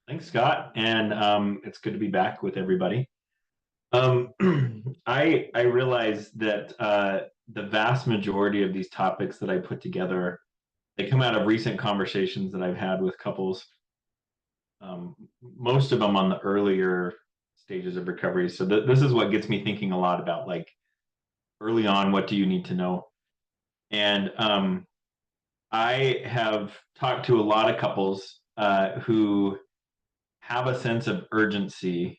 Thanks, Scott, and it's good to be back with everybody. Um, I realize that the vast majority of these topics that I put together, they come out of recent conversations that I've had with couples. Most of them on the earlier stages of recovery. So this is what gets me thinking a lot about like early on, what do you need to know? And I have talked to a lot of couples who have a sense of urgency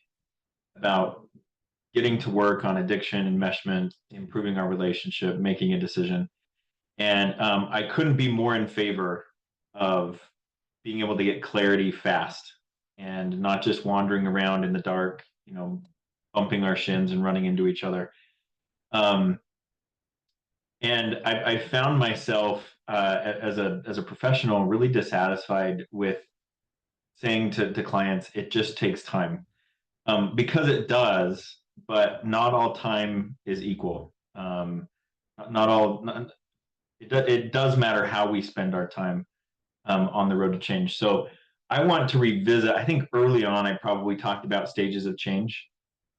about getting to work on addiction, enmeshment, improving our relationship, making a decision. And I couldn't be more in favor of being able to get clarity fast and not just wandering around in the dark, bumping our shins and running into each other. Um, and I found myself as a professional really dissatisfied with saying to clients, it just takes time. Because it does, but not all time is equal. Not all. It does matter how we spend our time on the road to change. So I want to revisit. I think early on I probably talked about stages of change,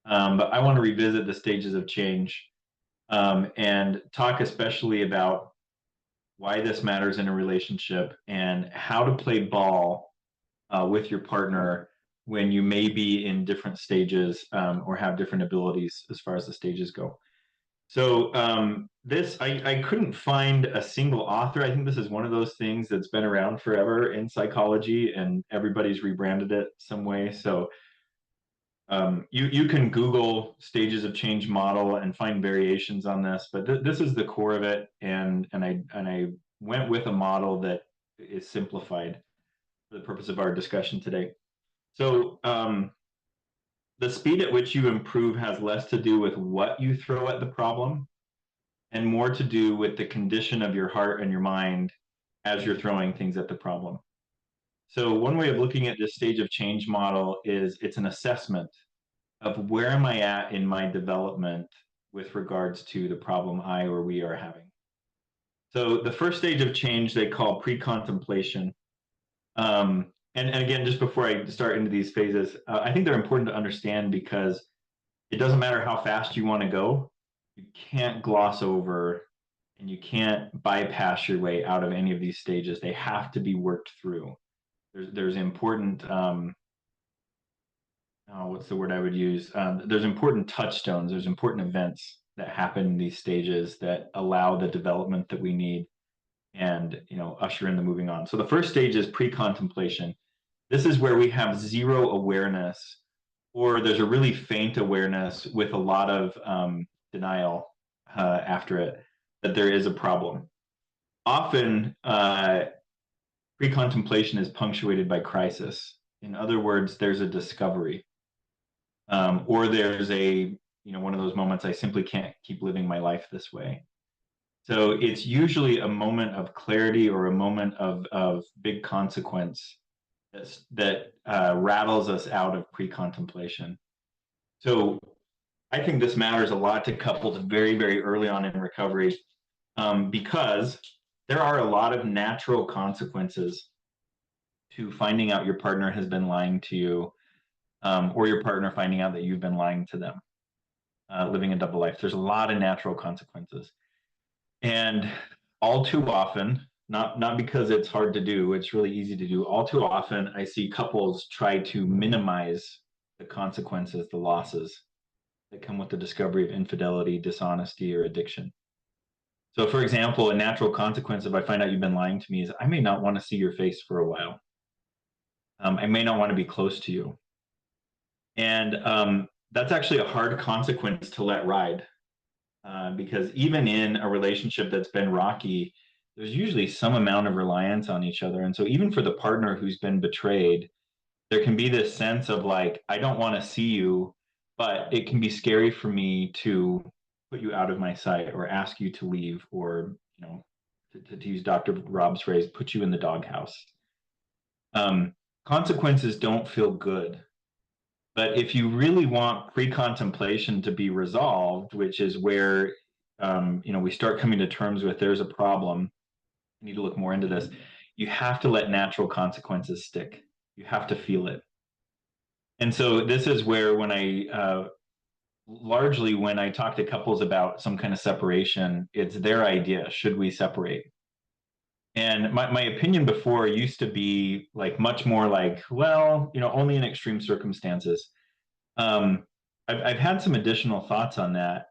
but I want to revisit the stages of change and talk especially about why this matters in a relationship and how to play ball with your partner when you may be in different stages or have different abilities as far as the stages go. So I couldn't find a single author. I think this is one of those things that's been around forever in psychology, and everybody's rebranded it some way. So you can Google stages of change model and find variations on this, but this is the core of it, and I went with a model that is simplified for the purpose of our discussion today. So the speed at which you improve has less to do with what you throw at the problem and more to do with the condition of your heart and your mind as you're throwing things at the problem. So one way of looking at this stage of change model is it's an assessment of where am I at in my development with regards to the problem I or we are having. So the first stage of change they call pre-contemplation. And again, just before I start into these phases, I think they're important to understand because it doesn't matter how fast you want to go, you can't gloss over and you can't bypass your way out of any of these stages. They have to be worked through. There's important, what's the word I would use? There's important touchstones, there's important events that happen in these stages that allow the development that we need and usher in the moving on. So the first stage is pre-contemplation. This is where we have zero awareness, or there's a really faint awareness with a lot of denial after it that there is a problem. Often, pre-contemplation is punctuated by crisis. In other words, there's a discovery, or there's one of those moments I simply can't keep living my life this way. So it's usually a moment of clarity or a moment of big consequence that rattles us out of pre-contemplation. So I think this matters a lot to couples very, very early on in recovery because there are a lot of natural consequences to finding out your partner has been lying to you or your partner finding out that you've been lying to them, living a double life. There's a lot of natural consequences. And all too often, not because it's hard to do, it's really easy to do. All too often, I see couples try to minimize the consequences, the losses that come with the discovery of infidelity, dishonesty, or addiction. So, for example, a natural consequence if I find out you've been lying to me is I may not want to see your face for a while. I may not want to be close to you. And that's actually a hard consequence to let ride because even in a relationship that's been rocky, there's usually some amount of reliance on each other. And so, even for the partner who's been betrayed, there can be this sense of like, I don't want to see you, but it can be scary for me to put you out of my sight or ask you to leave or, to use Dr. Rob's phrase, put you in the doghouse. Consequences don't feel good. But if you really want pre-contemplation to be resolved, which is where we start coming to terms with there's a problem, I need to look more into this. You have to let natural consequences stick. You have to feel it. And so this is where when I largely when I talk to couples about some kind of separation, it's their idea. Should we separate? And my opinion before used to be like much more like, well, only in extreme circumstances. Um, I've had some additional thoughts on that.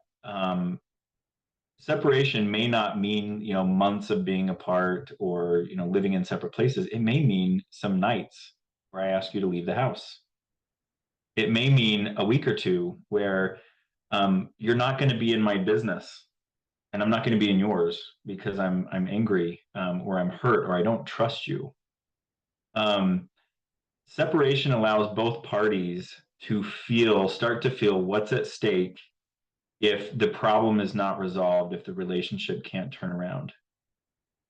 Separation may not mean, months of being apart or, living in separate places. It may mean some nights where I ask you to leave the house. It may mean a week or two where you're not going to be in my business and I'm not going to be in yours because I'm angry or I'm hurt or I don't trust you. Um, Separation allows both parties to start to feel what's at stake if the problem is not resolved, if the relationship can't turn around.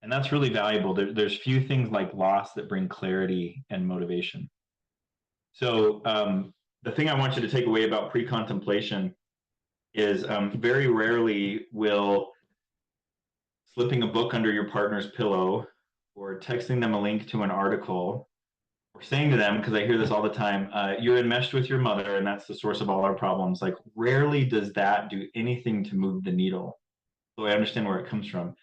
And that's really valuable. There's few things like loss that bring clarity and motivation. So the thing I want you to take away about pre-contemplation is very rarely will slipping a book under your partner's pillow or texting them a link to an article or saying to them, because I hear this all the time, you're enmeshed with your mother and that's the source of all our problems. Like rarely does that do anything to move the needle. So I understand where it comes from.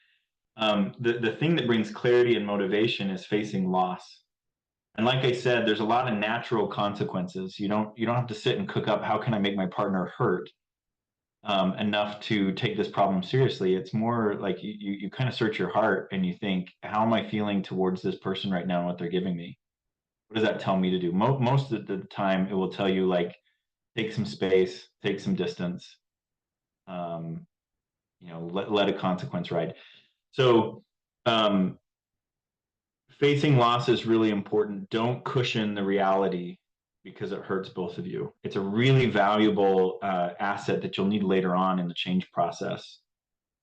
The thing that brings clarity and motivation is facing loss. And like I said, there's a lot of natural consequences. You don't have to sit and cook up how can I make my partner hurt enough to take this problem seriously. It's more like you kind of search your heart and you think, how am I feeling towards this person right now and what they're giving me? What does that tell me to do? Most of the time, it will tell you like take some space, take some distance, um, let a consequence ride. So um, facing loss is really important. Don't cushion the reality because it hurts both of you. It's a really valuable asset that you'll need later on in the change process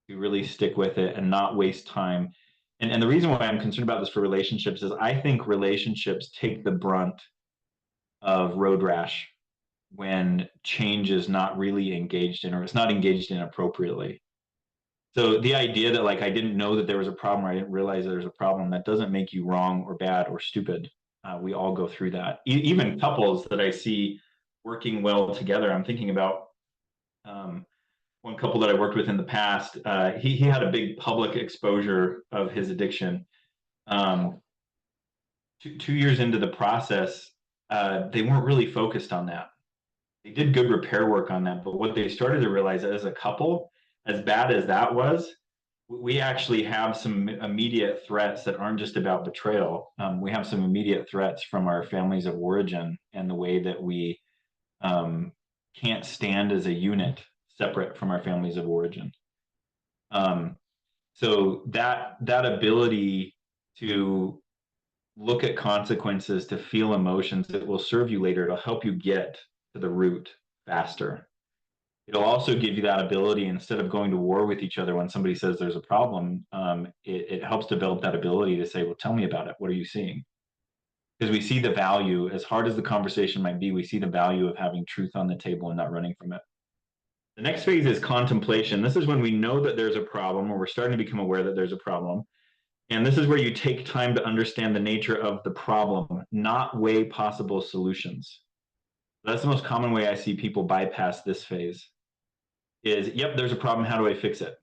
to really stick with it and not waste time. And the reason why I'm concerned about this for relationships is I think relationships take the brunt of road rash when change is not really engaged in or it's not engaged in appropriately. So the idea that like I didn't know that there was a problem or I didn't realize there's a problem, that doesn't make you wrong or bad or stupid. We all go through that. Even couples that I see working well together. I'm thinking about one couple that I worked with in the past. He had a big public exposure of his addiction. Um, 2 years into the process, they weren't really focused on that. They did good repair work on that, but what they started to realize as a couple, as bad as that was, we actually have some immediate threats that aren't just about betrayal. We have some immediate threats from our families of origin and the way that we um, can't stand as a unit separate from our families of origin. Um, so that ability to look at consequences, to feel emotions that will serve you later, it'll help you get to the root faster. It'll also give you that ability instead of going to war with each other when somebody says there's a problem. It helps develop that ability to say, well, tell me about it. What are you seeing? Because we see the value, as hard as the conversation might be, we see the value of having truth on the table and not running from it. The next phase is contemplation. This is when we know that there's a problem or we're starting to become aware that there's a problem. And this is where you take time to understand the nature of the problem, not weigh possible solutions. That's the most common way I see people bypass this phase is, yep, there's a problem. How do I fix it?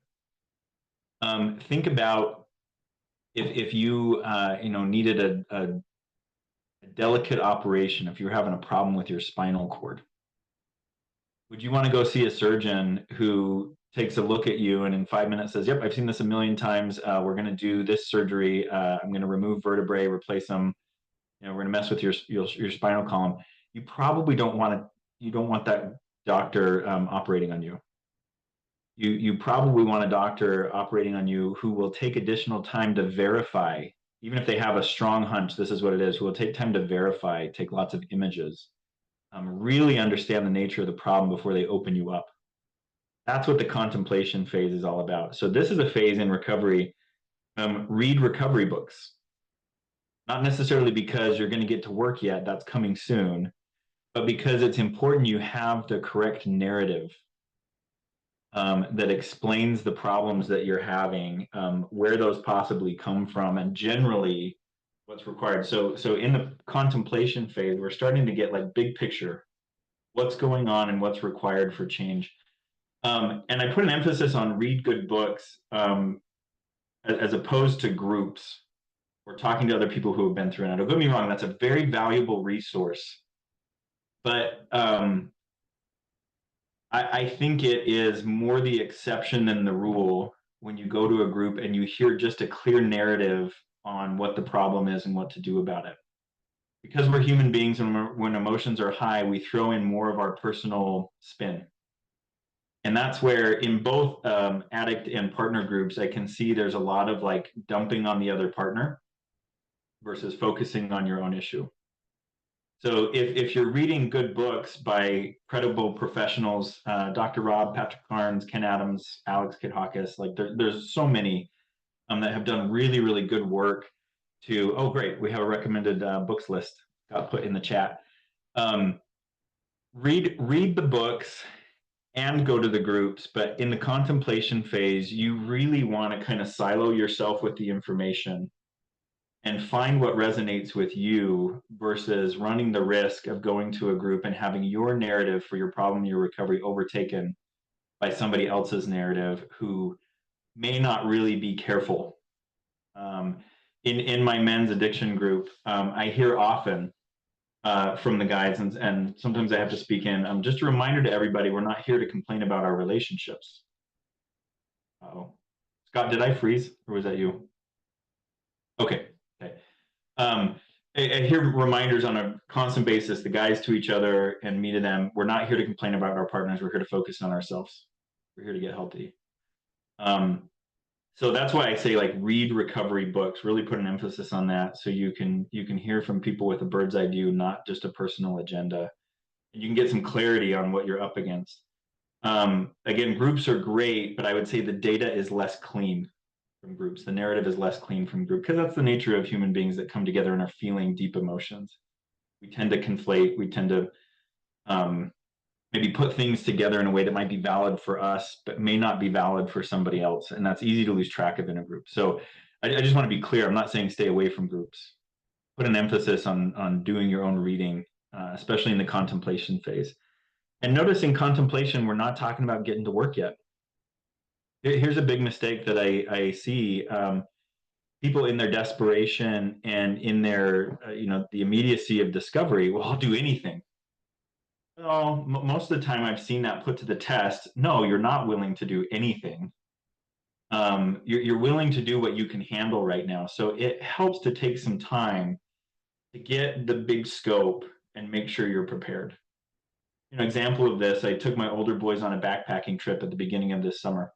Think about if you, needed a delicate operation, if you're having a problem with your spinal cord, would you want to go see a surgeon who takes a look at you and in 5 minutes says, yep, I've seen this a million times. We're going to do this surgery. I'm going to remove vertebrae, replace them. We're going to mess with your spinal column. You probably don't want to. You don't want that doctor operating on you. You probably want a doctor operating on you who will take additional time to verify, even if they have a strong hunch this is what it is, who will take time to verify, take lots of images, really understand the nature of the problem before they open you up. That's what the contemplation phase is all about. So this is a phase in recovery. Read recovery books, not necessarily because you're going to get to work yet, that's coming soon, but because it's important you have the correct narrative that explains the problems that you're having, where those possibly come from, and generally what's required. So in the contemplation phase, we're starting to get like big picture, what's going on and what's required for change. And I put an emphasis on read good books as opposed to groups or talking to other people who have been through it. Now, don't get me wrong, that's a very valuable resource. But I think it is more the exception than the rule when you go to a group and you hear just a clear narrative on what the problem is and what to do about it. Because we're human beings and when emotions are high, we throw in more of our personal spin. And that's where in both addict and partner groups, I can see there's a lot of like dumping on the other partner versus focusing on your own issue. So if you're reading good books by credible professionals, Dr. Rob, Patrick Carnes, Ken Adams, Alex Kidhakis, like there's so many that have done really, really good work to, oh, great, we have a recommended books list got put in the chat. Read the books and go to the groups, but in the contemplation phase, you really want to kind of silo yourself with the information and find what resonates with you versus running the risk of going to a group and having your narrative for your problem, your recovery overtaken by somebody else's narrative who may not really be careful. In my men's addiction group, I hear often from the guys, and sometimes I have to speak in. Just a reminder to everybody, we're not here to complain about our relationships. Uh-oh. Scott, did I freeze or was that you? Okay. Okay. Um, I hear reminders on a constant basis, the guys to each other and me to them. We're not here to complain about our partners. We're here to focus on ourselves. We're here to get healthy. So that's why I say like read recovery books, really put an emphasis on that so you can hear from people with a bird's eye view, not just a personal agenda. And you can get some clarity on what you're up against. Again, groups are great, but I would say the data is less clean from groups. The narrative is less clean from group because that's the nature of human beings that come together and are feeling deep emotions. We tend to conflate. We tend to maybe put things together in a way that might be valid for us, but may not be valid for somebody else. And that's easy to lose track of in a group. So I just want to be clear. I'm not saying stay away from groups. Put an emphasis on doing your own reading, especially in the contemplation phase. And notice in contemplation, we're not talking about getting to work yet. Here's a big mistake that I see. People in their desperation and in their, the immediacy of discovery, well, I'll do anything. Well, most of the time I've seen that put to the test. No, you're not willing to do anything. You're willing to do what you can handle right now. So it helps to take some time to get the big scope and make sure you're prepared. Example of this, I took my older boys on a backpacking trip at the beginning of this summer.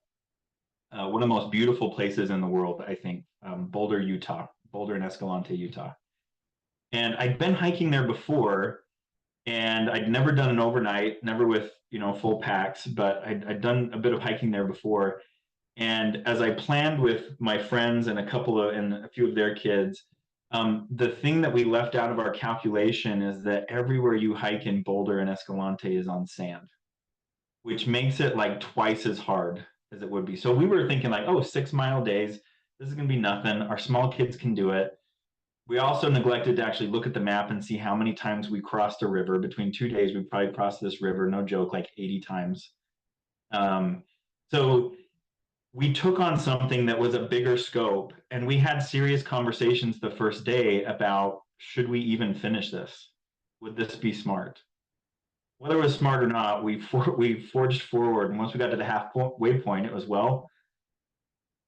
One of the most beautiful places in the world, I think, Boulder, Utah, Boulder and Escalante, Utah. And I'd been hiking there before, and I'd never done an overnight, never with full packs, but I'd done a bit of hiking there before. And as I planned with my friends and a few of their kids, the thing that we left out of our calculation is that everywhere you hike in Boulder and Escalante is on sand, which makes it like twice as hard as it would be. So we were thinking like, oh, 6 mile days, this is going to be nothing. Our small kids can do it. We also neglected to actually look at the map and see how many times we crossed a river. Between 2 days, we probably crossed this river, no joke, like 80 times. So we took on something that was a bigger scope, and we had serious conversations the first day about, should we even finish this? Would this be smart? Whether it was smart or not, we forged forward. And once we got to the halfway point, it was, well,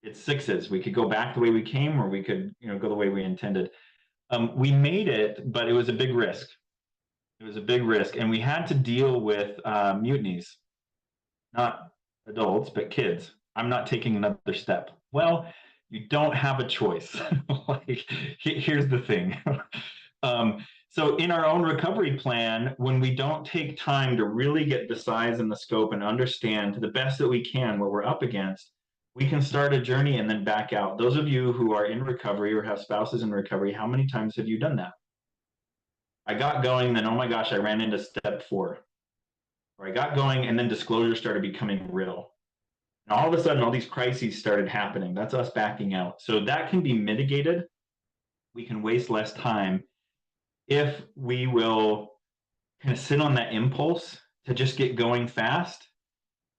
it's sixes. We could go back the way we came, or we could, go the way we intended. We made it, but it was a big risk. It was a big risk, and we had to deal with mutinies, not adults, but kids. I'm not taking another step. Well, you don't have a choice. Like, here's the thing. So in our own recovery plan, when we don't take time to really get the size and the scope and understand to the best that we can what we're up against, we can start a journey and then back out. Those of you who are in recovery or have spouses in recovery, how many times have you done that? I got going, then, oh my gosh, I ran into step 4. Or I got going, and then disclosure started becoming real. And all of a sudden, all these crises started happening. That's us backing out. So that can be mitigated we can waste less time if we will kind of sit on that impulse to just get going fast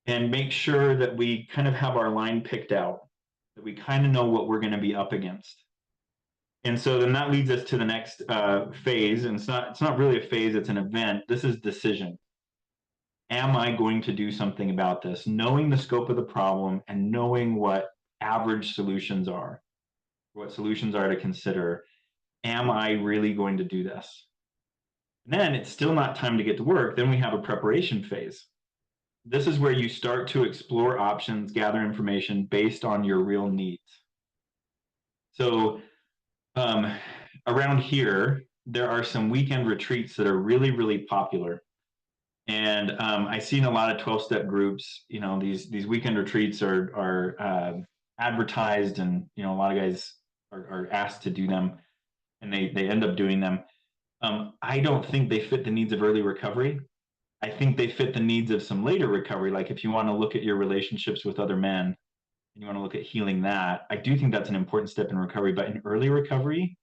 and make sure that we kind of have our line picked out, that we kind of know what we're going to be up against. And so then that leads us to the next phase, and it's not really a phase, it's an event. This is decision. Am I going to do something about this? Knowing the scope of the problem and knowing what average solutions are, what solutions are to consider. Am I really going to do this? And then it's still not time to get to work. Then we have a preparation phase. This is where you start to explore options, gather information based on your real needs. So around here, there are some weekend retreats that are really, really popular. And I've seen a lot of 12-step groups. These weekend retreats are advertised, and a lot of guys are asked to do them, and they end up doing them. I don't think they fit the needs of early recovery. I think they fit the needs of some later recovery. Like if you want to look at your relationships with other men and you want to look at healing that, I do think that's an important step in recovery. But in early recovery,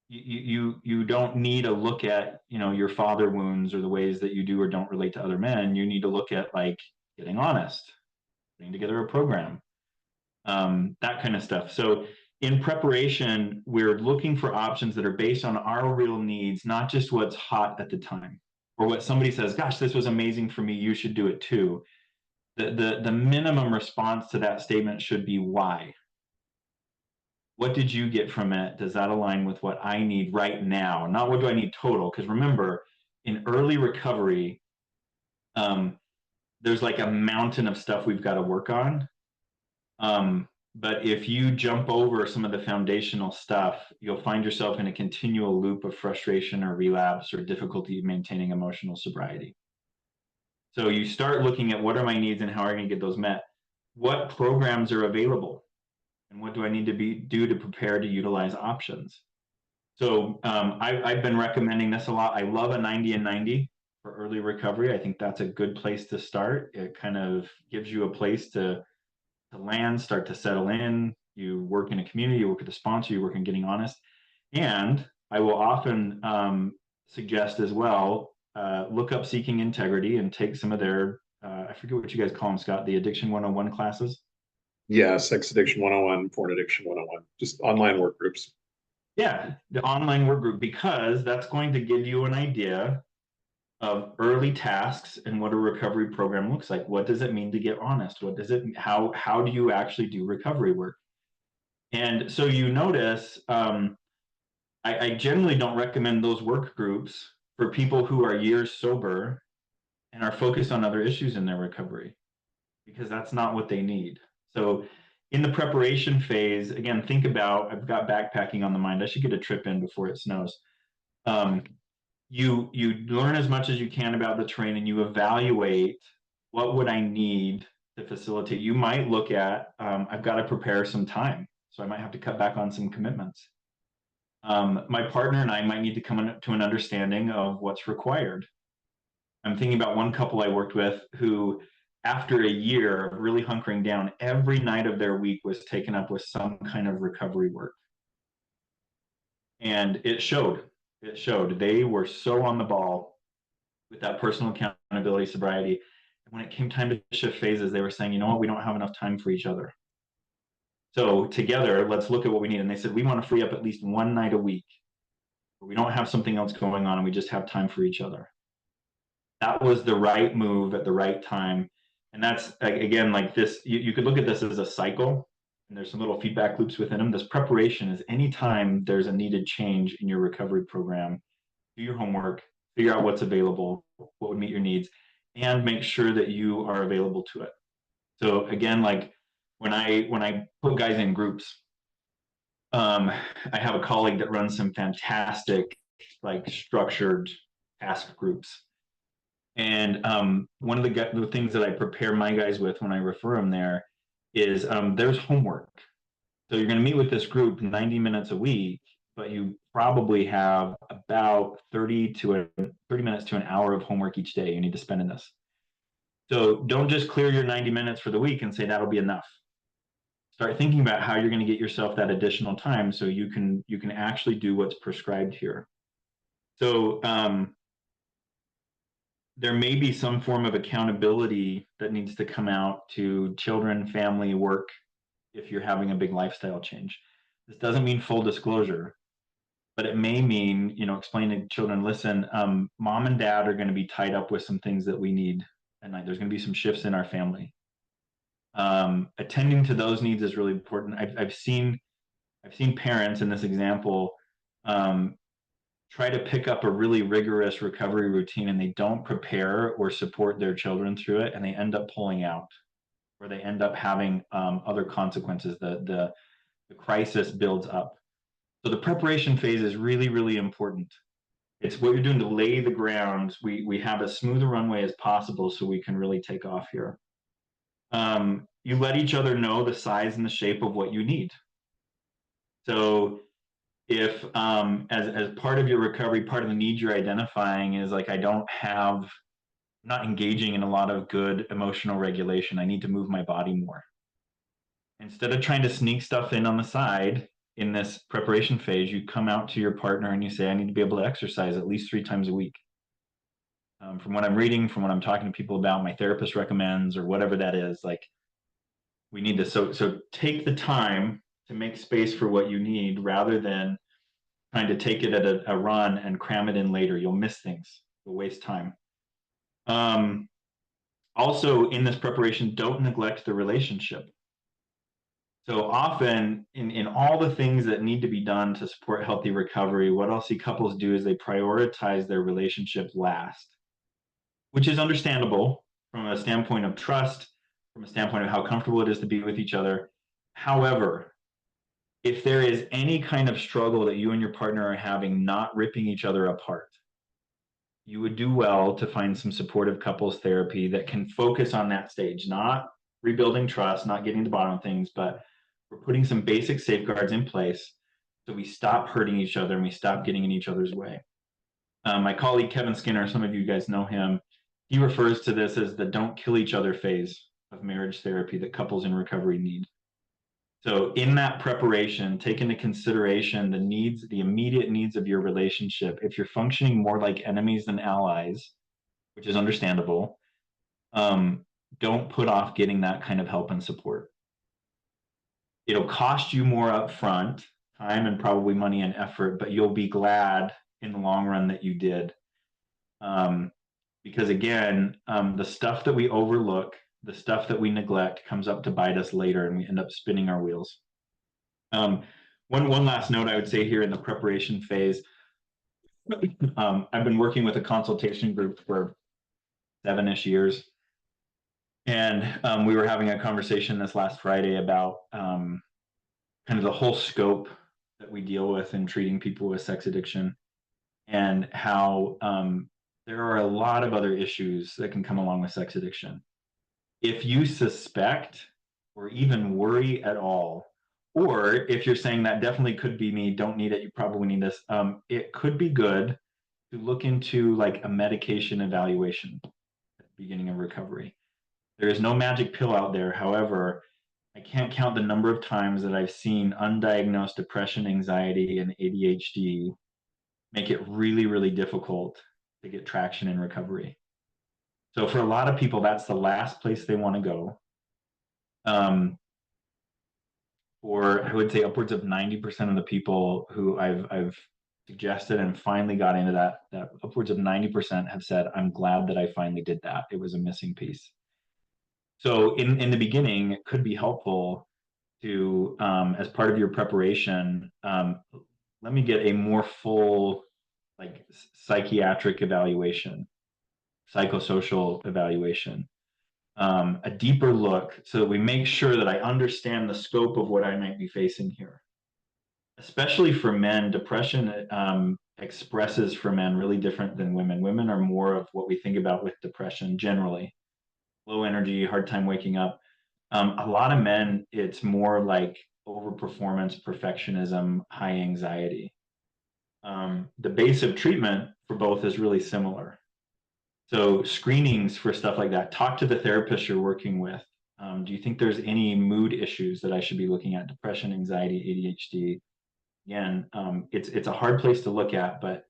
you don't need to look at your father wounds or the ways that you do or don't relate to other men. You need to look at like getting honest, putting together a program, that kind of stuff. So in preparation, we're looking for options that are based on our real needs, not just what's hot at the time or what somebody says, gosh, this was amazing for me, you should do it too. The minimum response to that statement should be why. What did you get from it? Does that align with what I need right now? Not what do I need total? Because remember, in early recovery, there's like a mountain of stuff we've got to work on. But if you jump over some of the foundational stuff, you'll find yourself in a continual loop of frustration or relapse or difficulty maintaining emotional sobriety. So you start looking at what are my needs and how are I going to get those met? What programs are available? And what do I need to do to prepare to utilize options? So I've been recommending this a lot. I love a 90 and 90 for early recovery. I think that's a good place to start. It kind of gives you a place to land, start to settle in. You work in a community, you work with a sponsor, you work in getting honest. And I will often suggest as well, look up Seeking Integrity and take some of their, I forget what you guys call them, Scott, the Addiction 101 classes. Yeah, Sex Addiction 101, Porn Addiction 101, just online work groups. Yeah, the online work group, because that's going to give you an idea of early tasks and what a recovery program looks like. What does it mean to get honest? What does it, how do you actually do recovery work? And so you notice, I generally don't recommend those work groups for people who are years sober and are focused on other issues in their recovery, because that's not what they need. So in the preparation phase, again, think about, I've got backpacking on the mind. I should get a trip in before it snows. You learn as much as you can about the terrain and you evaluate what would I need to facilitate. You might look at, I've got to prepare some time, so I might have to cut back on some commitments. My partner and I might need to come to an understanding of what's required. I'm thinking about one couple I worked with who, after a year of really hunkering down, every night of their week was taken up with some kind of recovery work. And it showed. It showed. They were so on the ball with that personal accountability, sobriety. And when it came time to shift phases, they were saying, you know what, we don't have enough time for each other. So together, let's look at what we need. And they said, we want to free up at least one night a week where we don't have something else going on and we just have time for each other. That was the right move at the right time. And that's, again, like this, you could look at this as a cycle, and there's some little feedback loops within them. This preparation is anytime there's a needed change in your recovery program, do your homework, figure out what's available, what would meet your needs, and make sure that you are available to it. So again, like when I put guys in groups, I have a colleague that runs some fantastic, like structured task groups. And one of the things that I prepare my guys with when I refer them there is there's homework. So you're going to meet with this group 90 minutes a week, but you probably have about 30 minutes to an hour of homework each day you need to spend in this. So don't just clear your 90 minutes for the week and say that'll be enough. start thinking about how you're going to get yourself that additional time so you can actually do what's prescribed here. So there may be some form of accountability that needs to come out to children, family, work, if you're having a big lifestyle change. This doesn't mean full disclosure, but it may mean, explaining to children, listen, mom and dad are going to be tied up with some things that we need at night. There's going to be some shifts in our family. Attending to those needs is really important. I've seen parents in this example um, try to pick up a really rigorous recovery routine, and they don't prepare or support their children through it, and they end up pulling out, or they end up having other consequences. The crisis builds up. So the preparation phase is really, really important. It's what you're doing to lay the ground. We have as smooth a runway as possible so we can really take off here. You let each other know the size and the shape of what you need. So if as part of your recovery, part of the need you're identifying is like, I'm not engaging in a lot of good emotional regulation. I need to move my body more. Instead of trying to sneak stuff in on the side in this preparation phase, you come out to your partner and you say, I need to be able to exercise at least 3 times a week. From what I'm reading, from what I'm talking to people about, my therapist recommends, or whatever that is, like, we need to, so take the time to make space for what you need rather than trying to take it at a run and cram it in later. You'll miss things. You'll waste time. Also, in this preparation, don't neglect the relationship. So often, in all the things that need to be done to support healthy recovery, what I'll see couples do is they prioritize their relationship last, which is understandable from a standpoint of trust, from a standpoint of how comfortable it is to be with each other. However, if there is any kind of struggle that you and your partner are having, not ripping each other apart, you would do well to find some supportive couples therapy that can focus on that stage, not rebuilding trust, not getting to the bottom of things, but we're putting some basic safeguards in place so we stop hurting each other and we stop getting in each other's way. My colleague Kevin Skinner, some of you guys know him, he refers to this as the don't kill each other phase of marriage therapy that couples in recovery need. So in that preparation, take into consideration the needs, the immediate needs of your relationship. If you're functioning more like enemies than allies, which is understandable, don't put off getting that kind of help and support. It'll cost you more upfront, time and probably money and effort, but you'll be glad in the long run that you did. Because again, the stuff that we overlook, the stuff that we neglect comes up to bite us later, and we end up spinning our wheels. One last note I would say here in the preparation phase, I've been working with a consultation group for 7-ish years. And we were having a conversation this last Friday about kind of the whole scope that we deal with in treating people with sex addiction, and how there are a lot of other issues that can come along with sex addiction. If you suspect or even worry at all, or if you're saying that definitely could be me, don't need it, you probably need this, it could be good to look into like a medication evaluation at the beginning of recovery. There is no magic pill out there. However, I can't count the number of times that I've seen undiagnosed depression, anxiety, and ADHD make it really, really difficult to get traction in recovery. So for a lot of people, that's the last place they want to go. For I would say upwards of 90% of the people who I've suggested and finally got into that upwards of 90% have said, I'm glad that I finally did that. It was a missing piece. So in the beginning, it could be helpful to, as part of your preparation, let me get a more full, like, psychiatric evaluation, psychosocial evaluation, a deeper look, so that we make sure that I understand the scope of what I might be facing here. Especially for men, depression expresses for men really different than women. Women are more of what we think about with depression generally: low energy, hard time waking up. A lot of men, it's more like overperformance, perfectionism, high anxiety. The base of treatment for both is really similar. So screenings for stuff like that, talk to the therapist you're working with. Do you think there's any mood issues that I should be looking at? Depression, anxiety, ADHD? Again, it's a hard place to look at, but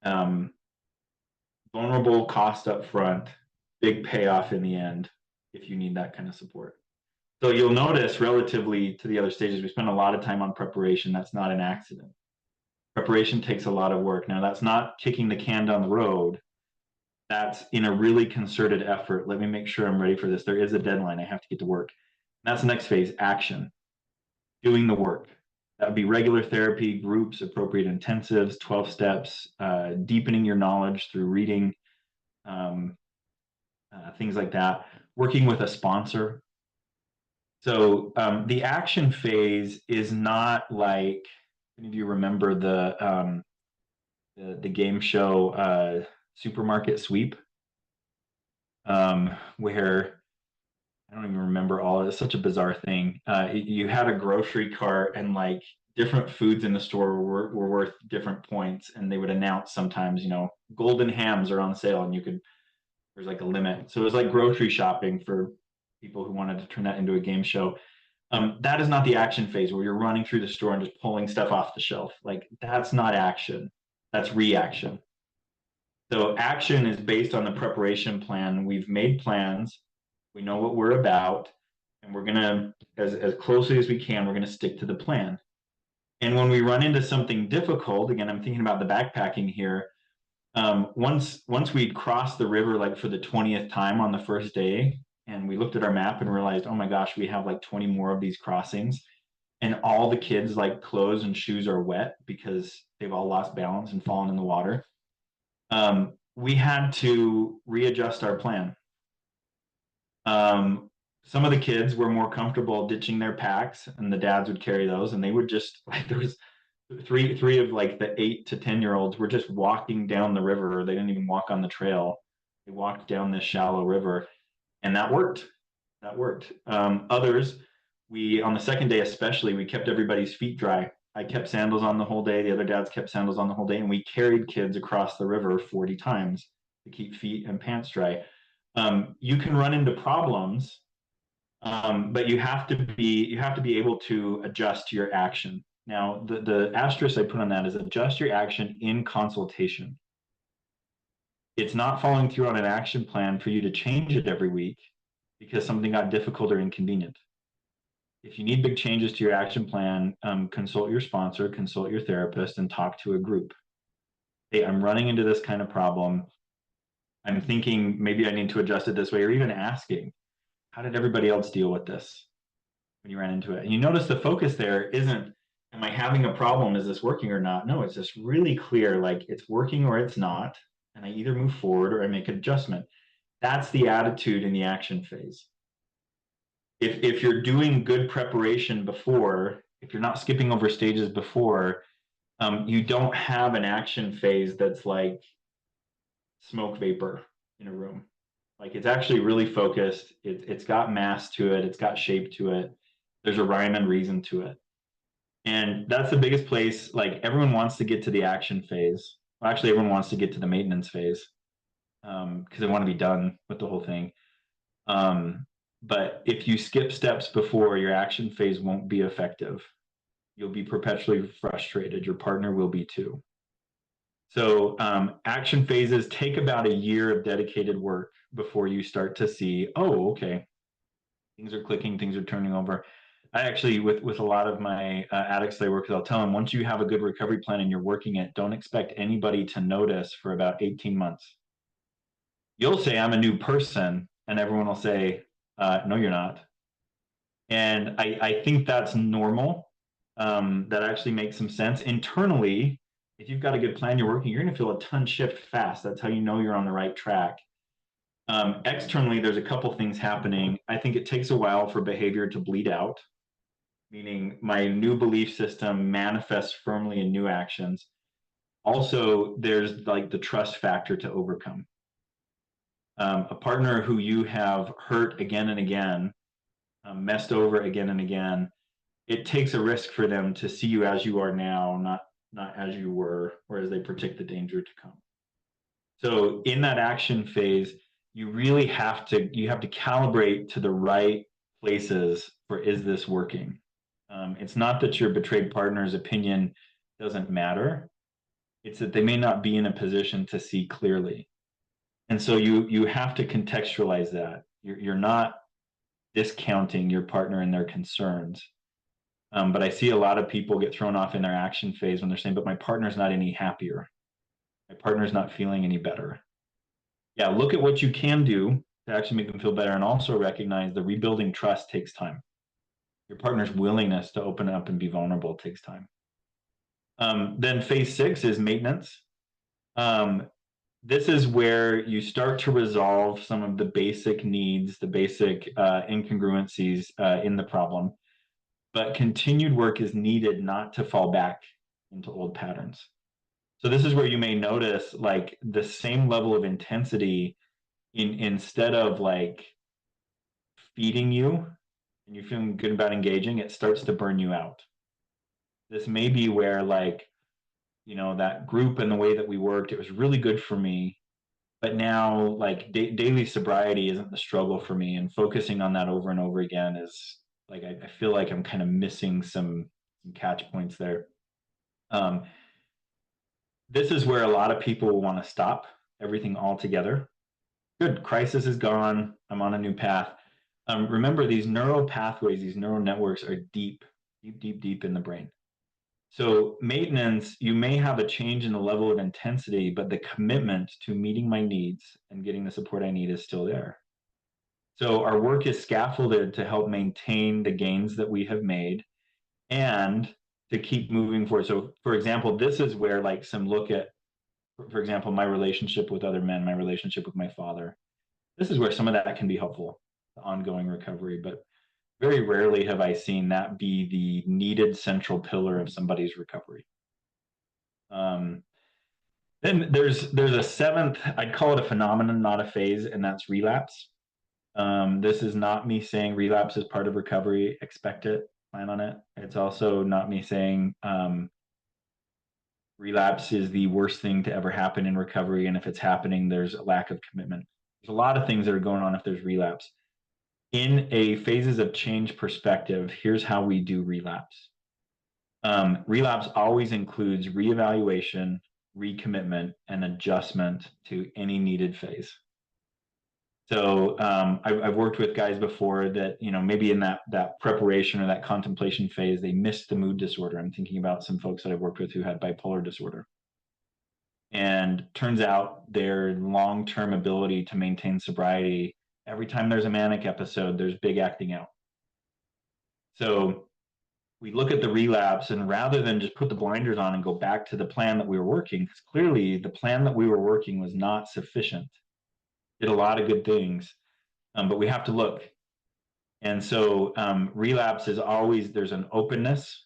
um, vulnerable cost up front, big payoff in the end if you need that kind of support. So you'll notice relatively to the other stages, we spend a lot of time on preparation. That's not an accident. Preparation takes a lot of work. Now, that's not kicking the can down the road. That's in a really concerted effort. Let me make sure I'm ready for this. There is a deadline. I have to get to work. And that's the next phase, action, doing the work. That would be regular therapy, groups, appropriate intensives, 12 steps, deepening your knowledge through reading, um, things like that, working with a sponsor. So the action phase is not like, any of you remember the game show Supermarket Sweep, where I don't even remember all of it. It's such a bizarre thing. You had a grocery cart and like different foods in the store were worth different points, and they would announce sometimes, golden hams are on sale, and there's like a limit. So it was like grocery shopping for people who wanted to turn that into a game show. That is not the action phase where you're running through the store and just pulling stuff off the shelf. Like that's not action. That's reaction. So action is based on the preparation plan. We've made plans. We know what we're about, and we're gonna, as closely as we can, we're gonna stick to the plan. And when we run into something difficult, again, I'm thinking about the backpacking here. Once we'd crossed the river like for the 20th time on the first day, and we looked at our map and realized, oh my gosh, we have like 20 more of these crossings, and all the kids like clothes and shoes are wet because they've all lost balance and fallen in the water. We had to readjust our plan. Some of the kids were more comfortable ditching their packs, and the dads would carry those, and they would just like there was three of like the 8 to 10 year olds were just walking down the river. They didn't even walk on the trail. They walked down this shallow river, and that worked. That worked. Others, we on the second day especially, we kept everybody's feet dry. I kept sandals on the whole day. The other dads kept sandals on the whole day, and we carried kids across the river 40 times to keep feet and pants dry. You can run into problems, but you have to be able to adjust your action. Now, the asterisk I put on that is adjust your action in consultation. It's not following through on an action plan for you to change it every week because something got difficult or inconvenient. If you need big changes to your action plan, consult your sponsor, consult your therapist, and talk to a group. Hey, I'm running into this kind of problem. I'm thinking maybe I need to adjust it this way, or even asking, how did everybody else deal with this when you ran into it? And you notice the focus there isn't, am I having a problem? Is this working or not? No, it's just really clear, like it's working or it's not. And I either move forward or I make an adjustment. That's the attitude in the action phase. If you're doing good preparation before, if you're not skipping over stages before, you don't have an action phase that's like smoke vapor in a room. Like it's actually really focused. It's got mass to it. It's got shape to it. There's a rhyme and reason to it. And that's the biggest place. Like everyone wants to get to the action phase. Well, actually, everyone wants to get to the maintenance phase because they want to be done with the whole thing. Um, but if you skip steps before, your action phase won't be effective. You'll be perpetually frustrated. Your partner will be too. So action phases take about a year of dedicated work before you start to see, oh, okay, things are clicking, things are turning over. I actually, with a lot of my addicts that I work with, I'll tell them once you have a good recovery plan and you're working it, don't expect anybody to notice for about 18 months. You'll say, I'm a new person, and everyone will say, no, you're not. And I think that's normal. That actually makes some sense. Internally, if you've got a good plan you're working, you're going to feel a ton shift fast. That's how you know you're on the right track. Externally, there's a couple things happening. I think it takes a while for behavior to bleed out, meaning my new belief system manifests firmly in new actions. Also, there's like the trust factor to overcome. A partner who you have hurt again and again, messed over again and again, it takes a risk for them to see you as you are now, not as you were, or as they predict the danger to come. So in that action phase, you really have to calibrate to the right places for, is this working? It's not that your betrayed partner's opinion doesn't matter. It's that they may not be in a position to see clearly. And so you have to contextualize that. You're not discounting your partner and their concerns. But I see a lot of people get thrown off in their action phase when they're saying, but my partner's not any happier. My partner's not feeling any better. Yeah, look at what you can do to actually make them feel better, and also recognize the rebuilding trust takes time. Your partner's willingness to open up and be vulnerable takes time. Then phase 6 is maintenance. Um, this is where you start to resolve some of the basic needs, the basic incongruencies in the problem, but continued work is needed not to fall back into old patterns. So this is where you may notice like the same level of intensity instead of like feeding you and you feeling good about engaging, it starts to burn you out. This may be where like, that group and the way that we worked, it was really good for me. But now like daily sobriety isn't the struggle for me, and focusing on that over and over again is like, I feel like I'm kind of missing some catch points there. Um, this is where a lot of people want to stop everything altogether. Good, crisis is gone. I'm on a new path. Remember, these neural pathways, these neural networks are deep, deep, deep, deep in the brain. So maintenance, you may have a change in the level of intensity, but the commitment to meeting my needs and getting the support I need is still there. So our work is scaffolded to help maintain the gains that we have made and to keep moving forward. So for example, this is where like some look at, for example, my relationship with other men, my relationship with my father. This is where some of that can be helpful, the ongoing recovery, but very rarely have I seen that be the needed central pillar of somebody's recovery. Um, then there's a seventh, I'd call it a phenomenon, not a phase, and that's relapse. This is not me saying relapse is part of recovery. Expect it, plan on it. It's also not me saying relapse is the worst thing to ever happen in recovery, and if it's happening, there's a lack of commitment. There's a lot of things that are going on if there's relapse. In a phases of change perspective, here's how we do relapse. Relapse always includes reevaluation, recommitment, and adjustment to any needed phase. So I've worked with guys before that, maybe in that preparation or that contemplation phase, they missed the mood disorder. I'm thinking about some folks that I've worked with who had bipolar disorder. And turns out their long-term ability to maintain sobriety, every time there's a manic episode, there's big acting out. So we look at the relapse, and rather than just put the blinders on and go back to the plan that we were working, because clearly the plan that we were working was not sufficient. Did a lot of good things, but we have to look. And so relapse is always, there's an openness,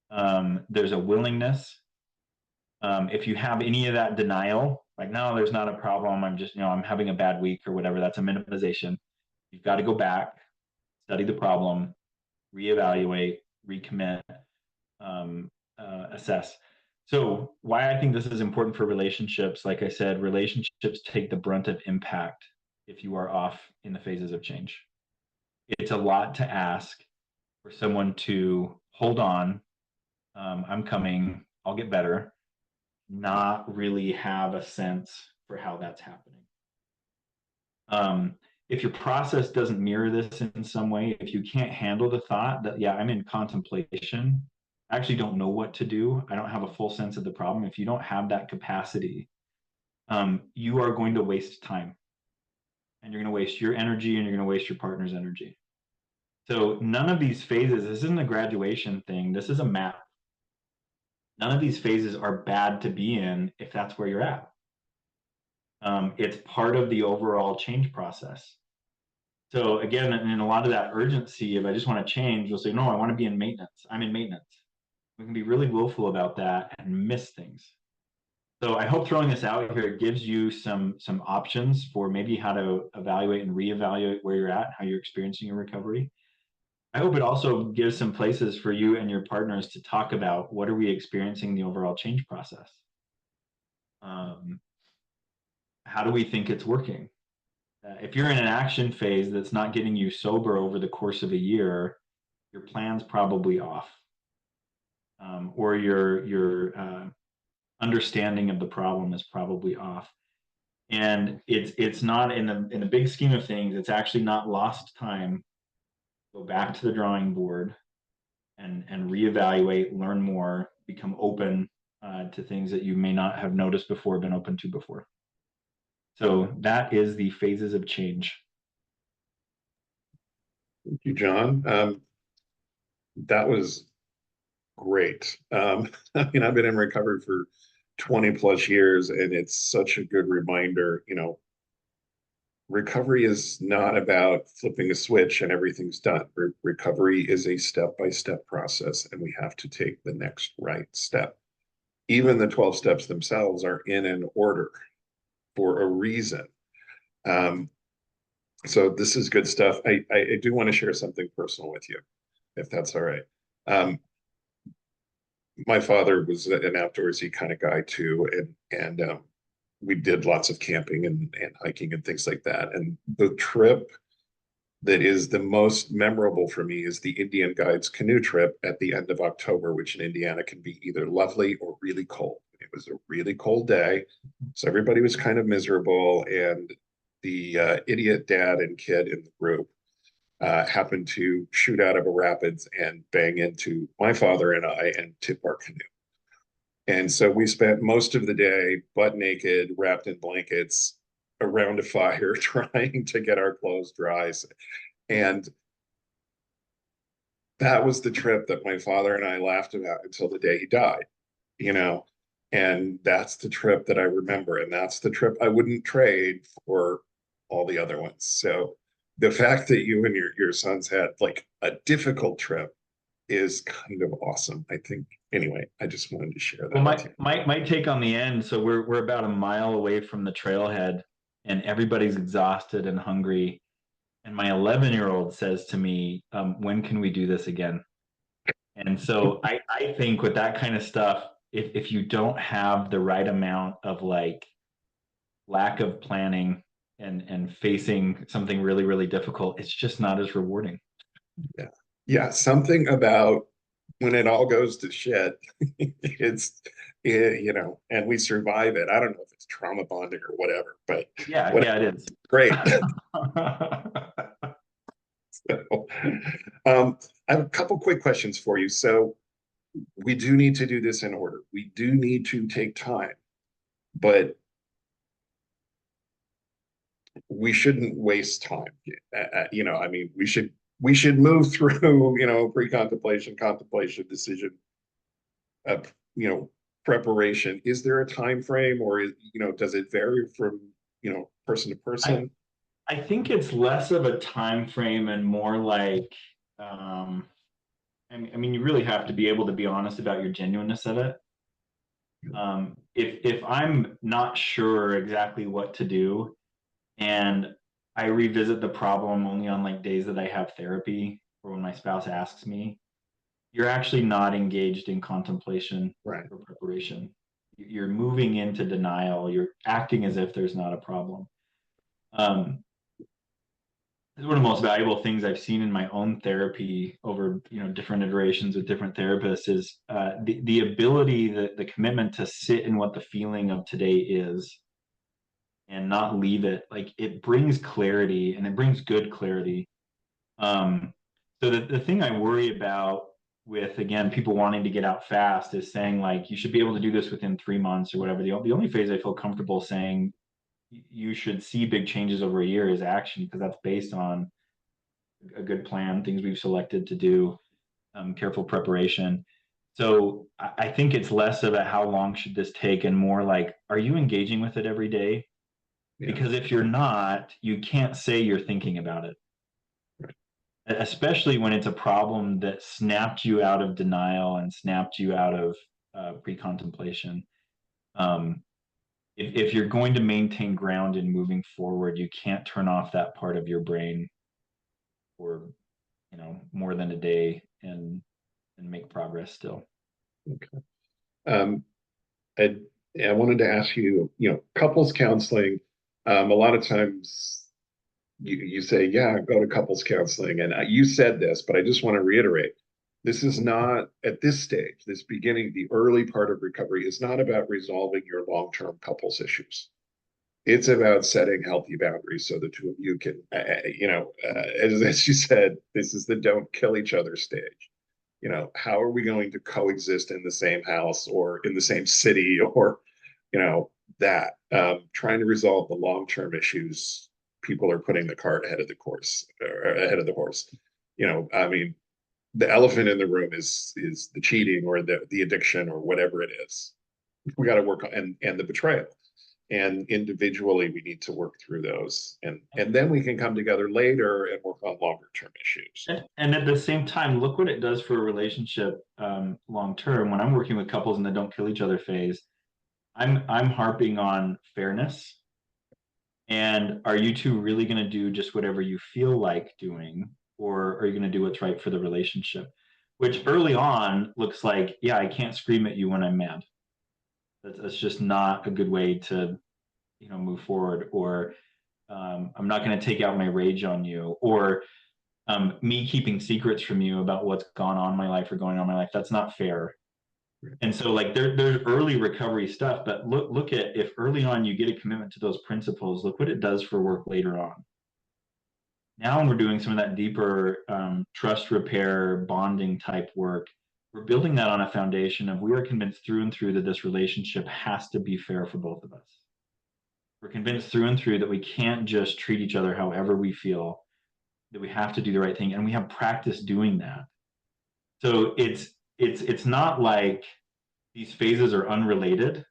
there's a willingness. If you have any of that denial, like, no, there's not a problem, I'm just, I'm having a bad week or whatever, that's a minimization. You've got to go back, study the problem, reevaluate, recommit, assess. So why I think this is important for relationships, like I said, relationships take the brunt of impact if you are off in the phases of change. It's a lot to ask for someone to hold on, I'm coming, I'll get better, not really have a sense for how that's happening. If your process doesn't mirror this in some way, if you can't handle the thought that, yeah, I'm in contemplation, I actually don't know what to do, I don't have a full sense of the problem, if you don't have that capacity, you are going to waste time. And you're going to waste your energy, and you're going to waste your partner's energy. So none of these phases, this isn't a graduation thing, this is a map. None of these phases are bad to be in if that's where you're at. It's part of the overall change process. So again, in a lot of that urgency, if I just want to change, you'll say, no, I want to be in maintenance. I'm in maintenance. We can be really willful about that and miss things. So I hope throwing this out here gives you some options for maybe how to evaluate and reevaluate where you're at, how you're experiencing your recovery. I hope it also gives some places for you and your partners to talk about what are we experiencing in the overall change process. How do we think it's working? If you're in an action phase that's not getting you sober over the course of a year, your plan's probably off, or your understanding of the problem is probably off. And it's not in the big scheme of things. It's actually not lost time. Go back to the drawing board and reevaluate, learn more, become open to things that you may not have noticed before, been open to before. So that is the phases of change. Thank you, John. That was great. I mean, I've been in recovery for 20 plus years, and it's such a good reminder, recovery is not about flipping a switch and everything's done. Recovery is a step-by-step process, and we have to take the next right step. Even the 12 steps themselves are in an order for a reason. So this is good stuff. I do want to share something personal with you, if that's all right. My father was an outdoorsy kind of guy too, and we did lots of camping and hiking and things like that. And the trip that is the most memorable for me is the Indian Guides canoe trip at the end of October, which in Indiana can be either lovely or really cold. It was a really cold day, so everybody was kind of miserable, and the idiot dad and kid in the group happened to shoot out of a rapids and bang into my father and I and tip our canoe. And so we spent most of the day butt naked, wrapped in blankets around a fire, trying to get our clothes dry. And that was the trip that my father and I laughed about until the day he died, you know. And that's the trip that I remember. And that's the trip I wouldn't trade for all the other ones. So the fact that you and your sons had like a difficult trip is kind of awesome. I think anyway, I just wanted to share Well, that with you. my take on the end. So we're about a mile away from the trailhead, and everybody's exhausted and hungry. And my 11-year-old says to me, "When can we do this again?" And so I think with that kind of stuff, if you don't have the right amount of like lack of planning and facing something really, really difficult, it's just not as rewarding. Yeah. Yeah, something about when it all goes to shit, and we survive it. I don't know if it's trauma bonding or whatever, but Yeah, what yeah, it is. great. So, I have a couple quick questions for you. So we do need to do this in order. We do need to take time, but we shouldn't waste time. I mean, we should move through, pre-contemplation, contemplation, decision, uh, preparation. Is there a time frame, or does it vary from person to I person? I think it's less of a time frame and more like um I mean you really have to be able to be honest about your genuineness of it. If I'm not sure exactly what to do and I revisit the problem only on like days that I have therapy or when my spouse asks me, you're actually not engaged in contemplation Right. or preparation. You're moving into denial. You're acting as if there's not a problem. Um, this is one of the most valuable things I've seen in my own therapy over different iterations with different therapists is the ability, the commitment to sit in what the feeling of today is and not leave it. Like it brings clarity and it brings good clarity. Um, so the thing I worry about with again people wanting to get out fast is saying like you should be able to do this within 3 months or whatever. The only phase I feel comfortable saying you should see big changes over a year is action because that's based on a good plan, things we've selected to do, careful preparation. So I think it's less about how long should this take and more like, are you engaging with it every day? Yeah. Because if you're not, you can't say you're thinking about it, especially when it's a problem that snapped you out of denial and snapped you out of pre-contemplation. Um, if you're going to maintain ground in moving forward, you can't turn off that part of your brain for more than a day and make progress still. Okay. Um, I, I wanted to ask you, couples counseling, a lot of times. you say, yeah, go to couples counseling. And you said this, but I just want to reiterate, this is not at this stage, this beginning, the early part of recovery is not about resolving your long-term couples issues. It's about setting healthy boundaries so the two of you can, as you said, this is the don't kill each other stage. How are we going to coexist in the same house or in the same city or, that trying to resolve the long-term issues, people are putting the cart ahead of the course or ahead of the horse. I mean, the elephant in the room is the cheating or the addiction or whatever it is. We got to work on and the betrayal. And individually we need to work through those. And then we can come together later and work on longer term issues. And at the same time, look what it does for a relationship long term. When I'm working with couples in the don't kill each other phase, I'm harping on fairness. And are you two really going to do just whatever you feel like doing, or are you going to do what's right for the relationship? Which early on looks like, yeah, I can't scream at you when I'm mad. That's just not a good way to, move forward. Or I'm not going to take out my rage on you, or me keeping secrets from you about what's gone on in my life or going on in my life. That's not fair. And so like there's early recovery stuff, but look at if early on you get a commitment to those principles, look what it does for work later on. Now when we're doing some of that deeper trust repair, bonding type work, we're building that on a foundation of we are convinced through and through that this relationship has to be fair for both of us. We're convinced through and through that we can't just treat each other however we feel, that we have to do the right thing, and we have practice doing that. So it's not like these phases are unrelated,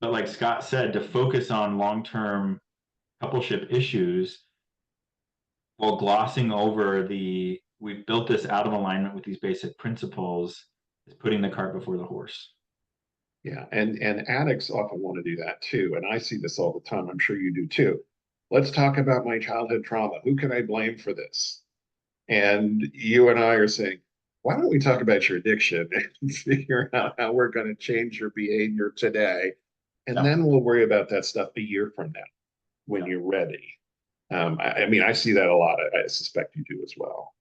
but like Scott said, to focus on long-term coupleship issues while glossing over the we've built this out of alignment with these basic principles is putting the cart before the horse. Yeah. And addicts often want to do that too. And I see this all the time. I'm sure you do too. Let's talk about my childhood trauma. Who can I blame for this? And you and I are saying, why don't we talk about your addiction and figure out how we're going to change your behavior today? And Yeah. then we'll worry about that stuff a year from now when Yeah. you're ready. I mean, I see that a lot. I suspect you do as well.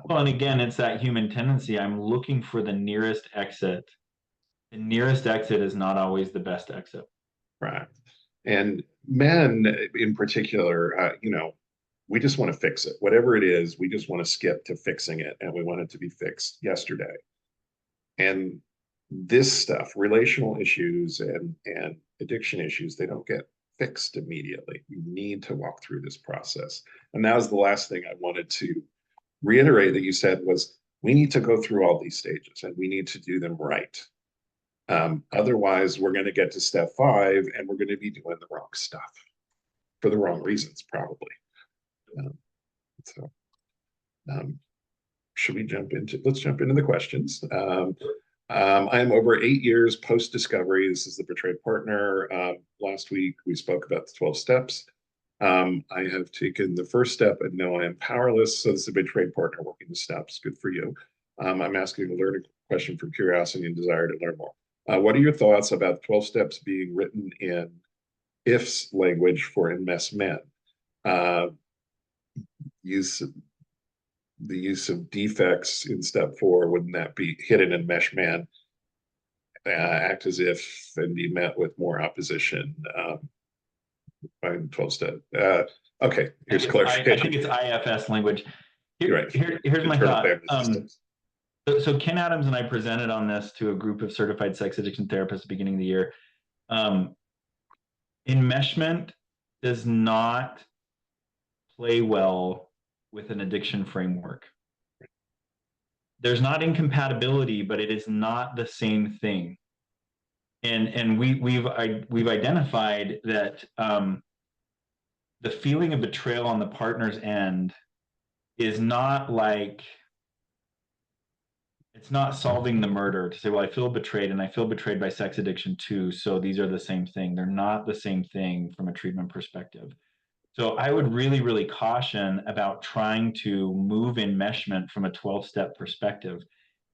Well, and again, it's that human tendency. I'm looking for the nearest exit. The nearest exit is not always the best exit. Right. And men in particular, we just want to fix it. Whatever it is, we just want to skip to fixing it and we want it to be fixed yesterday. And this stuff, relational issues and addiction issues, they don't get fixed immediately. You need to walk through this process. And that was the last thing I wanted to reiterate that you said was we need to go through all these stages and we need to do them right. Otherwise, we're going to get to step 5 and we're going to be doing the wrong stuff for the wrong reasons, probably. Um, so, um, should we jump into? Let's jump into the questions. I am over 8 years post discovery. This is the betrayed partner. Last week we spoke about the 12 steps. I have taken the first step and know I am powerless. So this is a betrayed partner working the steps. Good for you. I'm asking a learning question from curiosity and desire to learn more. What are your thoughts about 12 steps being written in ifs language for enmeshed men? Uh, use the use of defects in step 4, wouldn't that be hidden enmeshed man? Act as if and be met with more opposition by 12 step. Okay, here's I think clarification. it's IFS language. You're right. Here's my Internal thought. family systems. So Ken Adams and I presented on this to a group of certified sex addiction therapists at the beginning of the year. Enmeshment does not play well with an addiction framework. There's not incompatibility, but it is not the same thing. And we've identified that the feeling of betrayal on the partner's end is not like it's not solving the murder to say, well, I feel betrayed and I feel betrayed by sex addiction too. So these are the same thing. They're not the same thing from a treatment perspective. So I would really, really caution about trying to move enmeshment from a 12-step perspective.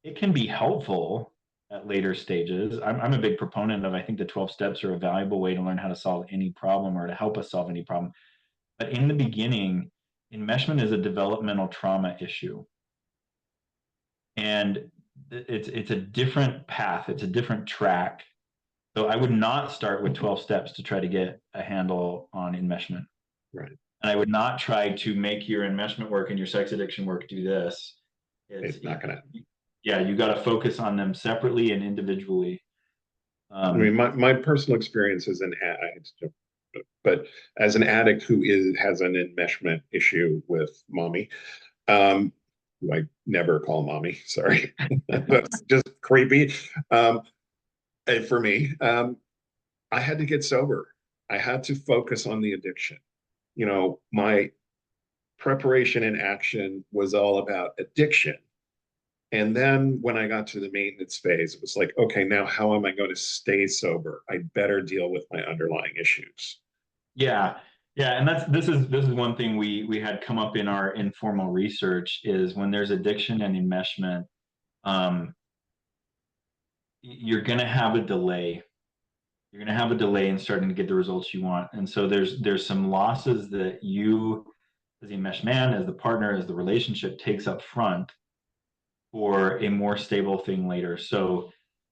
It can be helpful at later stages. I'm a big proponent of, I think the 12 steps are a valuable way to learn how to solve any problem or to help us solve any problem. But in the beginning, enmeshment is a developmental trauma issue. And it's a different path, it's a different track. So I would not start with 12 steps to try to get a handle on enmeshment. Right. And I would not try to make your enmeshment work and your sex addiction work do this. It's It's not gonna. yeah, you got to focus on them separately and individually. I mean, Um, my personal experience as an addict, but as an addict who has an enmeshment issue with mommy, um, who I never call mommy. Sorry, that's just creepy. And for me, I had to get sober. I had to focus on the addiction. You know, my preparation and action was all about addiction. And then when I got to the maintenance phase, it was like, okay, now how am I going to stay sober? I better deal with my underlying issues. yeah, yeah, and this is one thing we had come up in our informal research is when there's addiction and enmeshment, um, you're gonna have a delay. You're gonna have a delay in starting to get the results you want, and so there's some losses that you, as the enmeshed man, as the partner, as the relationship takes up front for a more stable thing later. So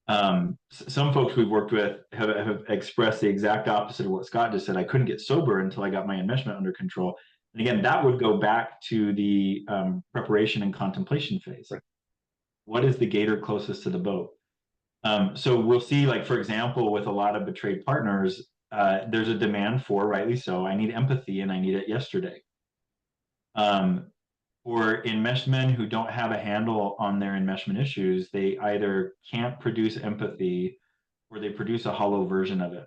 some folks we've worked with have expressed the exact opposite of what Scott just said. I couldn't get sober until I got my enmeshment under control. And again, that would go back to the preparation and contemplation phase. Right. What is the gator closest to the boat? So we'll see, like, for example, with a lot of betrayed partners, there's a demand for, rightly so, I need empathy and I need it yesterday. Um, for enmeshed men who don't have a handle on their enmeshment issues, they either can't produce empathy or they produce a hollow version of it.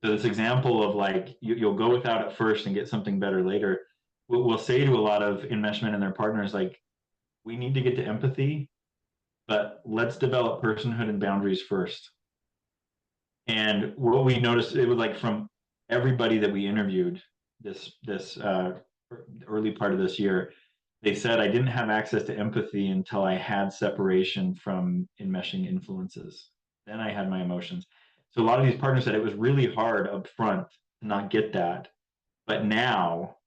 So this example of like you'll go without it first and get something better later. We'll say to a lot of enmeshment and their partners, like, we need to get to empathy, but let's develop personhood and boundaries first. And what we noticed, it was like from everybody that we interviewed this early part of this year, they said I didn't have access to empathy until I had separation from enmeshing influences. Then I had my emotions. So a lot of these partners said it was really hard up front to not get that. But now,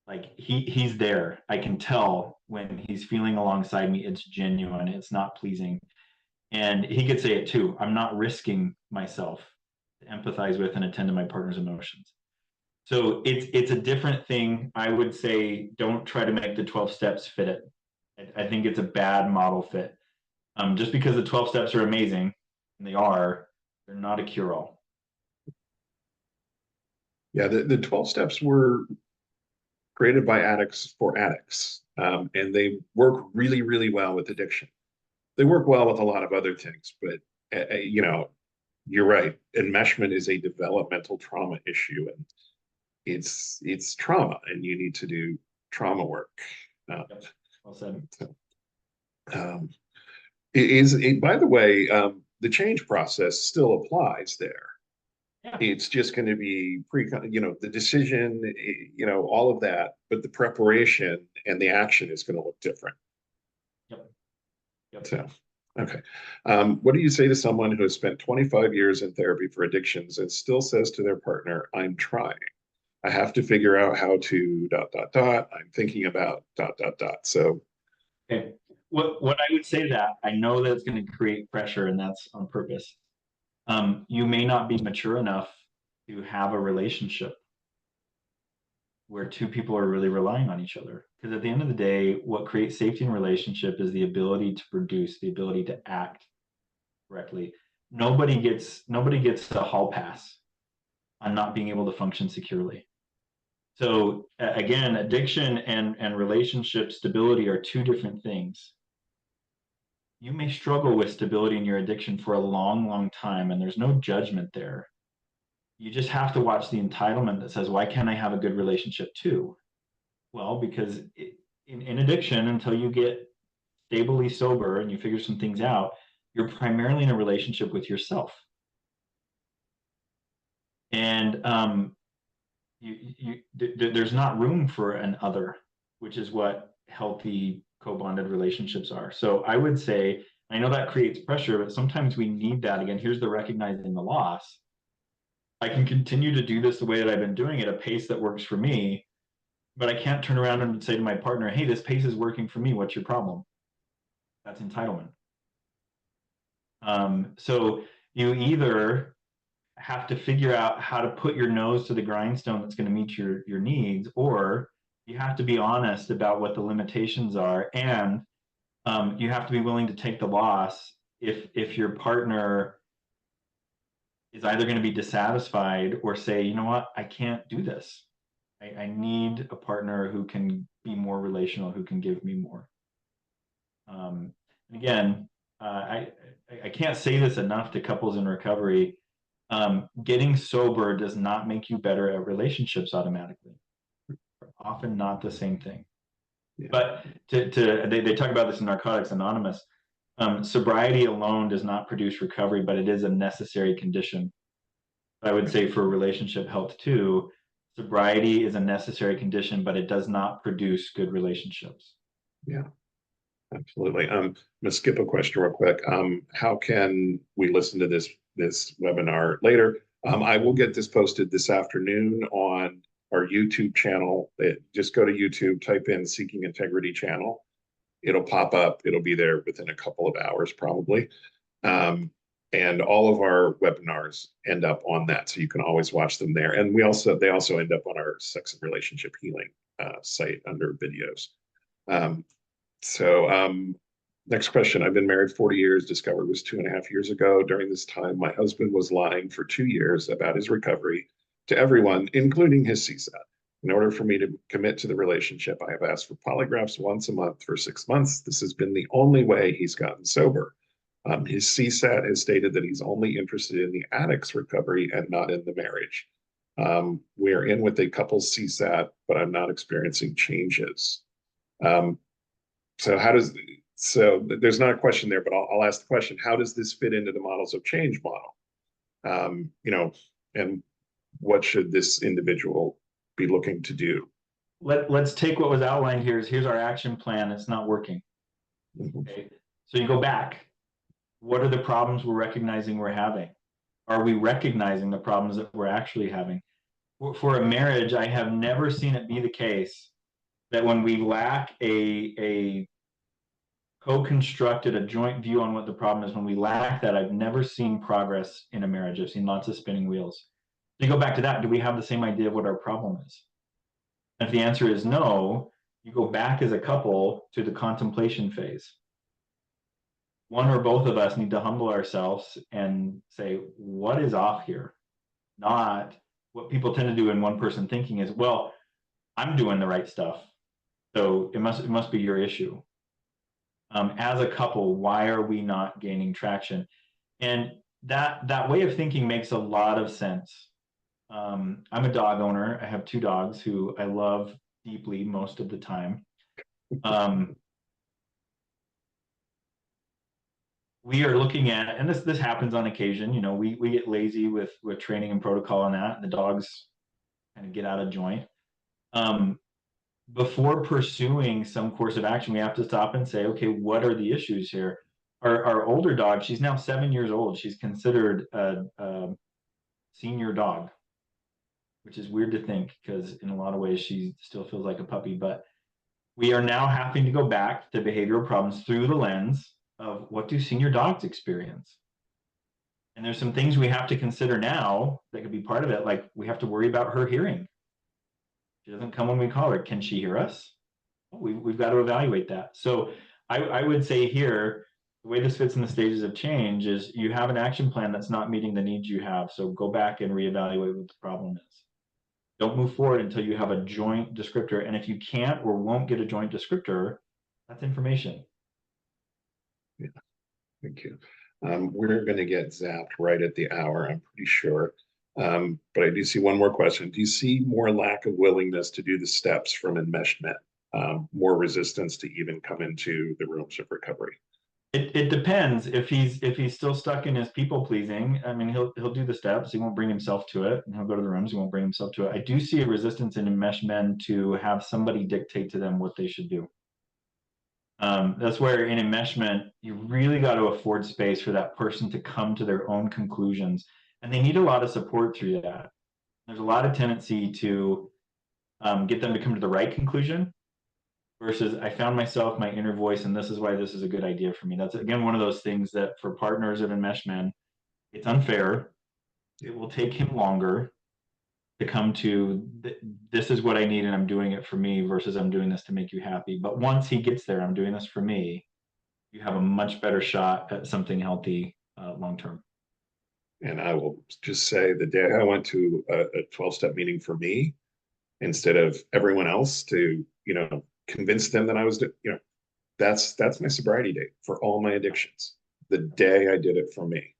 like he's there. I can tell when he's feeling alongside me, it's genuine, it's not pleasing. And he could say it too. I'm not risking myself to empathize with and attend to my partner's emotions. So it's a different thing. I would say don't try to make the 12 steps fit it. I think it's a bad model fit. Just because the 12 steps are amazing, and they're not a cure all. Yeah, the 12 steps were created by addicts for addicts, and they work really, really well with addiction. They work well with a lot of other things, but you know, you're right. Enmeshment is a developmental trauma issue, and it's trauma, and you need to do trauma work. Yep. Well said. So, um, by the way, the change process still applies there. Yeah. It's just going to be the decision, all of that, but the preparation and the action is going to look different. Yep. Yep. So, okay. What do you say to someone who has spent 25 years in therapy for addictions and still says to their partner, I'm trying. I have to figure out how to dot, dot, dot. I'm thinking about dot, dot, dot. So, Okay. What I would say to that, I know that it's going to create pressure, and that's on purpose. You may not be mature enough to have a relationship where two people are really relying on each other. Because at the end of the day, what creates safety in relationship is the ability to produce, the ability to act correctly. Nobody gets a hall pass on not being able to function securely. So again, addiction and relationship stability are two different things. You may struggle with stability in your addiction for a long, long time, and there's no judgment there. You just have to watch the entitlement that says, why can't I have a good relationship too? Well, because in addiction, until you get stably sober and you figure some things out, you're primarily in a relationship with yourself. And there's not room for an other, which is what healthy co-bonded relationships are. So I would say, I know that creates pressure, but sometimes we need that. Again, here's the recognizing the loss. I can continue to do this the way that I've been doing it, a pace that works for me, but I can't turn around and say to my partner, hey, this pace is working for me. What's your problem? That's entitlement. So you either have to figure out how to put your nose to the grindstone that's going to meet your needs, or you have to be honest about what the limitations are, and you have to be willing to take the loss if your partner is either going to be dissatisfied or say, you know what, I can't do this. I need a partner who can be more relational, who can give me more. And again, I can't say this enough to couples in recovery. Getting sober does not make you better at relationships automatically. Often not the same thing. Yeah. But they talk about this in Narcotics Anonymous. Sobriety alone does not produce recovery, but it is a necessary condition. I would say for relationship health too, sobriety is a necessary condition, but it does not produce good relationships. Yeah, absolutely. I'm gonna skip a question real quick. How can we listen to this webinar later? I will get this posted this afternoon on our YouTube channel. Just go to YouTube, type in Seeking Integrity channel. It'll pop up. It'll be there within a couple of hours, probably. And all of our webinars end up on that, so you can always watch them there. And they also end up on our sex and relationship healing site under videos. Next question. I've been married 40 years, discovered was 2.5 years ago. During this time, my husband was lying for 2 years about his recovery to everyone, including his CSAT. In order for me to commit to the relationship, I have asked for polygraphs once a month for 6 months. This has been the only way he's gotten sober. His CSAT has stated that he's only interested in the addict's recovery and not in the marriage. We are in with a couple's CSAT, but I'm not experiencing changes. So there's not a question there, but I'll ask the question: how does this fit into the models of change model? And what should this individual be looking to do? Let's take what was outlined here. Here's our action plan. It's not working. Okay. So you go back. What are the problems we're recognizing we're having? Are we recognizing the problems that we're actually having? For a marriage, I have never seen it be the case that when we lack a co-constructed, a joint view on what the problem is, when we lack that, I've never seen progress in a marriage. I've seen lots of spinning wheels. So you go back to that. Do we have the same idea of what our problem is? And if the answer is no, you go back as a couple to the contemplation phase. One or both of us need to humble ourselves and say, what is off here? Not what people tend to do in one person thinking is, well, I'm doing the right stuff, so it must be your issue. As a couple, why are we not gaining traction? And that way of thinking makes a lot of sense. I'm a dog owner. I have 2 dogs who I love deeply most of the time. We are looking at, and this happens on occasion, we get lazy with training and protocol on that. The dogs kind of get out of joint. Before pursuing some course of action, we have to stop and say, okay, what are the issues here? Our older dog, she's now 7 years old. She's considered a senior dog, which is weird to think because in a lot of ways she still feels like a puppy. But we are now having to go back to behavioral problems through the lens of what do senior dogs experience? And there's some things we have to consider now that could be part of it. Like we have to worry about her hearing. She doesn't come when we call her. Can she hear us? We've got to evaluate that. So I would say here, the way this fits in the stages of change is you have an action plan that's not meeting the needs you have. So go back and reevaluate what the problem is. Don't move forward until you have a joint descriptor. And if you can't or won't get a joint descriptor, that's information. Yeah, thank you. We're going to get zapped right at the hour, I'm pretty sure. But I do see one more question. Do you see more lack of willingness to do the steps from enmeshment, more resistance to even come into the rooms of recovery? It depends. If he's still stuck in his people pleasing, I mean, he'll do the steps. He won't bring himself to it, and he'll go to the rooms. He won't bring himself to it. I do see a resistance in enmeshed men to have somebody dictate to them what they should do. That's where in enmeshment, you really got to afford space for that person to come to their own conclusions. and they need a lot of support through that. There's a lot of tendency to get them to come to the right conclusion versus I found myself, my inner voice, and this is why this is a good idea for me. That's again one of those things that for partners of enmeshment, it's unfair. It will take him longer to come to this is what I need and I'm doing it for me versus I'm doing this to make you happy. But once he gets there, I'm doing this for me, you have a much better shot at something healthy long term. And I will just say the day I went to a 12-step meeting for me, instead of everyone else to, convince them that I was, that's my sobriety date for all my addictions. The day I did it for me.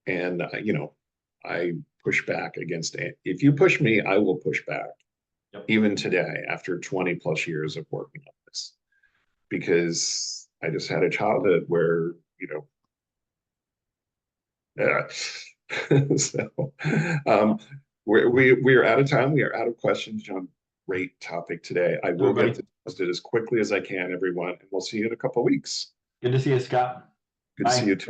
And I push back against it. If you push me, I will push back. Yep. Even today, after 20 plus years of working on this, because I just had a childhood where, so we are out of time. We are out of questions, John. Great topic today. I will Everybody, get this posted as quickly as I can, everyone, and we'll see you in a couple of weeks. good to see you, Scott. Good to see Bye. you too.